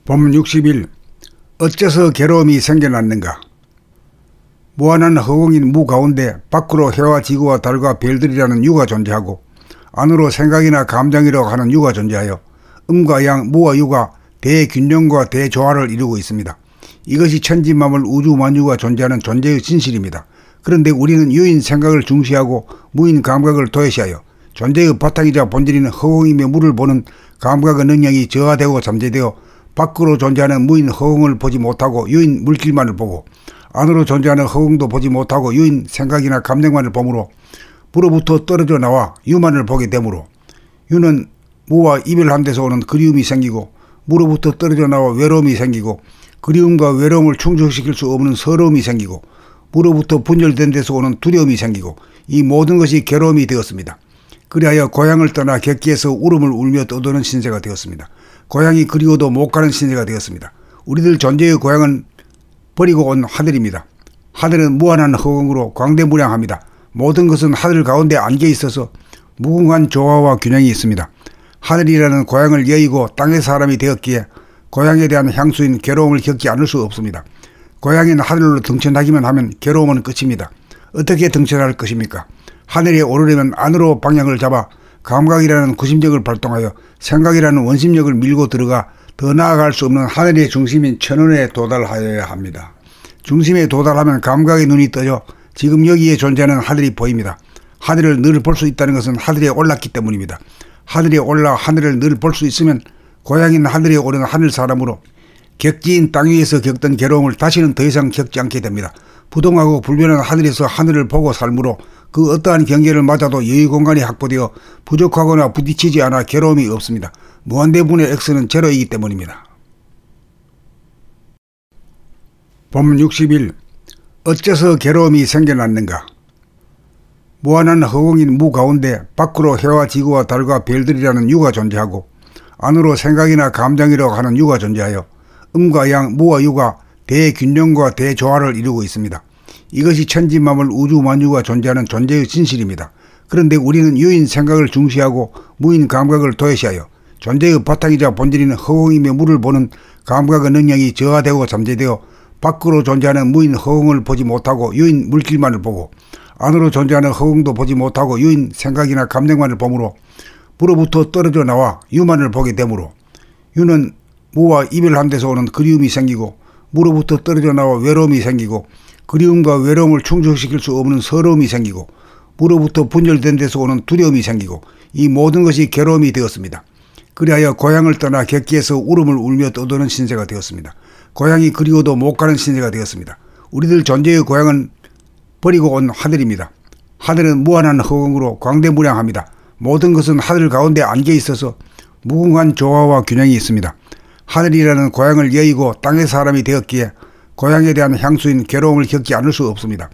봄 60일 어째서 괴로움이 생겨났는가. 무한한 허공인 무 가운데 밖으로 해와 지구와 달과 별들이라는 유가 존재하고 안으로 생각이나 감정이라고 하는 유가 존재하여 음과 양, 무와 유가 대균형과 대조화를 이루고 있습니다. 이것이 천지만물 우주만유가 존재하는 존재의 진실입니다. 그런데 우리는 유인 생각을 중시하고 무인 감각을 도외시하여 존재의 바탕이자 본질인 허공이며 무를 보는 감각의 능력이 저하되고 잠재되어 밖으로 존재하는 무인 허공을 보지 못하고 유인 물질만을 보고 안으로 존재하는 허공도 보지 못하고 유인 생각이나 감정만을 보므로 무로부터 떨어져 나와 유만을 보게 되므로 유는 무와 이별한 데서 오는 그리움이 생기고 무로부터 떨어져 나와 외로움이 생기고 그리움과 외로움을 충족시킬 수 없는 서러움이 생기고 무로부터 분열된 데서 오는 두려움이 생기고 이 모든 것이 괴로움이 되었습니다. 그리하여 고향을 떠나 객기에서 울음을 울며 떠도는 신세가 되었습니다. 고향이 그리워도 못 가는 신세가 되었습니다. 우리들 존재의 고향은 버리고 온 하늘입니다. 하늘은 무한한 허공으로 광대무량합니다. 모든 것은 하늘 가운데 안겨 있어서 무궁한 조화와 균형이 있습니다. 하늘이라는 고향을 여의고 땅의 사람이 되었기에 고향에 대한 향수인 괴로움을 겪지 않을 수 없습니다. 고향인 하늘로 등천하기만 하면 괴로움은 끝입니다. 어떻게 등천할 것입니까? 하늘에 오르려면 안으로 방향을 잡아 감각이라는 구심력을 발동하여 생각이라는 원심력을 밀고 들어가 더 나아갈 수 없는 하늘의 중심인 천원에 도달하여야 합니다. 중심에 도달하면 감각의 눈이 떠져 지금 여기에 존재하는 하늘이 보입니다. 하늘을 늘 볼 수 있다는 것은 하늘에 올랐기 때문입니다. 하늘에 올라 하늘을 늘 볼 수 있으면 고향인 하늘에 오른 하늘 사람으로 객지인 땅 위에서 겪던 괴로움을 다시는 더 이상 겪지 않게 됩니다. 부동하고 불변한 하늘에서 하늘을 보고 삶으로 그 어떠한 경계를 맞아도 여유 공간이 확보되어 부족하거나 부딪히지 않아 괴로움이 없습니다. 무한대분의 X는 제로이기 때문입니다. 봄 60일 어째서 괴로움이 생겨났는가. 무한한 허공인 무 가운데 밖으로 해와 지구와 달과 별들이라는 유가 존재하고 안으로 생각이나 감정이라고 하는 유가 존재하여 음과 양, 무와 유가 대균형과 대조화를 이루고 있습니다. 이것이 천지만물 우주만유가 존재하는 존재의 진실입니다. 그런데 우리는 유인 생각을 중시하고 무인 감각을 도외시하여 존재의 바탕이자 본질인 허공이며 무를 보는 감각의 능력이 저하되고 잠재되어 밖으로 존재하는 무인 허공을 보지 못하고 유인 물질만을 보고 안으로 존재하는 허공도 보지 못하고 유인 생각이나 감정만을 보므로 무로부터 떨어져 나와 유만을 보게 되므로 유는 무와 이별한 데서 오는 그리움이 생기고 무로부터 떨어져 나와 외로움이 생기고 그리움과 외로움을 충족시킬 수 없는 서러움이 생기고 무로부터 분열된 데서 오는 두려움이 생기고 이 모든 것이 괴로움이 되었습니다. 그리하여 고향을 떠나 객기에서 울음을 울며 떠도는 신세가 되었습니다. 고향이 그리워도 못 가는 신세가 되었습니다. 우리들 존재의 고향은 버리고 온 하늘입니다. 하늘은 무한한 허공으로 광대무량합니다. 모든 것은 하늘 가운데 안겨 있어서 무궁한 조화와 균형이 있습니다. 하늘이라는 고향을 여의고 땅의 사람이 되었기에 고향에 대한 향수인 괴로움을 겪지 않을 수 없습니다.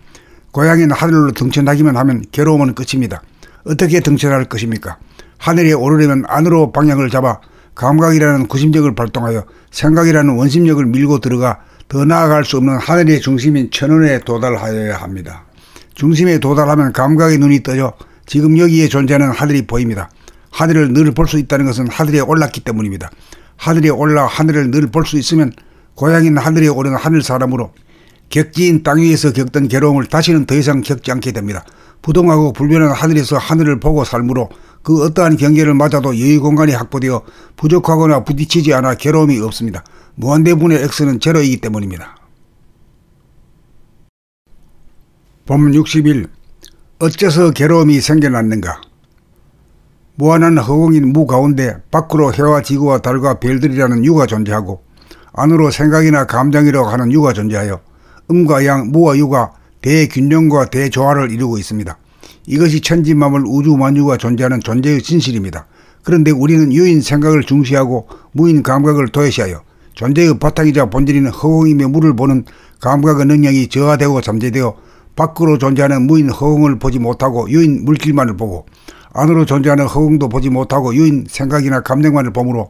고향인 하늘로 등천하기만 하면 괴로움은 끝입니다. 어떻게 등천할 것입니까? 하늘에 오르려면 안으로 방향을 잡아 감각이라는 구심력을 발동하여 생각이라는 원심력을 밀고 들어가 더 나아갈 수 없는 하늘의 중심인 천원에 도달하여야 합니다. 중심에 도달하면 감각의 눈이 떠져 지금 여기에 존재하는 하늘이 보입니다. 하늘을 늘 볼 수 있다는 것은 하늘에 올랐기 때문입니다. 하늘에 올라 하늘을 늘 볼 수 있으면 고향인 하늘에 오른 하늘 사람으로 객지인 땅 위에서 겪던 괴로움을 다시는 더 이상 겪지 않게 됩니다. 부동하고 불변한 하늘에서 하늘을 보고 삶으로 그 어떠한 경계를 맞아도 여유 공간이 확보되어 부족하거나 부딪히지 않아 괴로움이 없습니다. 무한대분의 X는 제로이기 때문입니다. 봄 60일 어째서 괴로움이 생겨났는가. 무한한 허공인 무 가운데 밖으로 해와 지구와 달과 별들이라는 유가 존재하고 안으로 생각이나 감정이라고 하는 유가 존재하여 음과 양, 무와 유가 대균형과 대조화를 이루고 있습니다. 이것이 천지만물 우주만유가 존재하는 존재의 진실입니다. 그런데 우리는 유인 생각을 중시하고 무인 감각을 도외시하여 존재의 바탕이자 본질인 허공이며 무를 보는 감각의 능력이 저하되고 잠재되어 밖으로 존재하는 무인 허공을 보지 못하고 유인 물질만을 보고 안으로 존재하는 허공도 보지 못하고 유인 생각이나 감정만을 보므로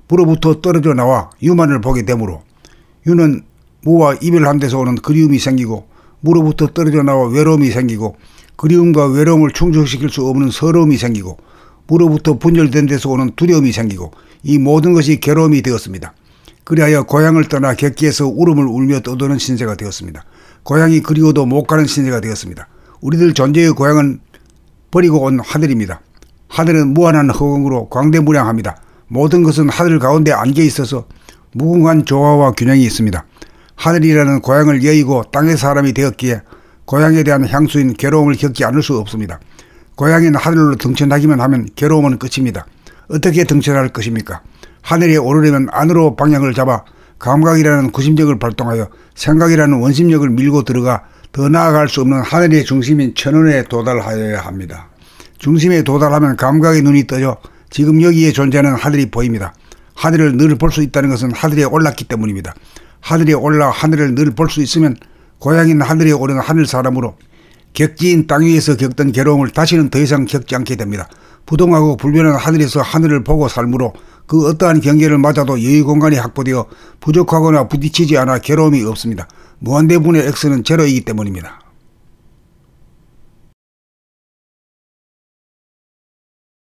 무로부터 떨어져 나와 유만을 보게 되므로 유는 무와 이별한 데서 오는 그리움이 생기고 무로부터 떨어져 나와 외로움이 생기고 그리움과 외로움을 충족시킬 수 없는 서러움이 생기고 무로부터 분열된 데서 오는 두려움이 생기고 이 모든 것이 괴로움이 되었습니다. 그리하여 고향을 떠나 객기에서 울음을 울며 떠도는 신세가 되었습니다. 고향이 그리워도 못 가는 신세가 되었습니다. 우리들 존재의 고향은 버리고 온 하늘입니다. 하늘은 무한한 허공으로 광대무량합니다. 모든 것은 하늘 가운데 안겨 있어서 무궁한 조화와 균형이 있습니다. 하늘이라는 고향을 여의고 땅의 사람이 되었기에 고향에 대한 향수인 괴로움을 겪지 않을 수 없습니다. 고향인 하늘로 등천하기만 하면 괴로움은 끝입니다. 어떻게 등천할 것입니까? 하늘에 오르려면 안으로 방향을 잡아 감각이라는 구심력을 발동하여 생각이라는 원심력을 밀고 들어가 더 나아갈 수 없는 하늘의 중심인 천원에 도달하여야 합니다. 중심에 도달하면 감각의 눈이 떠져 지금 여기에 존재하는 하늘이 보입니다. 하늘을 늘 볼 수 있다는 것은 하늘에 올랐기 때문입니다. 하늘에 올라 하늘을 늘 볼 수 있으면 고향인 하늘에 오른 하늘 사람으로 객지인 땅 위에서 겪던 괴로움을 다시는 더 이상 겪지 않게 됩니다. 부동하고 불변한 하늘에서 하늘을 보고 삶으로 그 어떠한 경계를 맞아도 여유 공간이 확보되어 부족하거나 부딪히지 않아 괴로움이 없습니다. 무한대분의 X는 제로이기 때문입니다.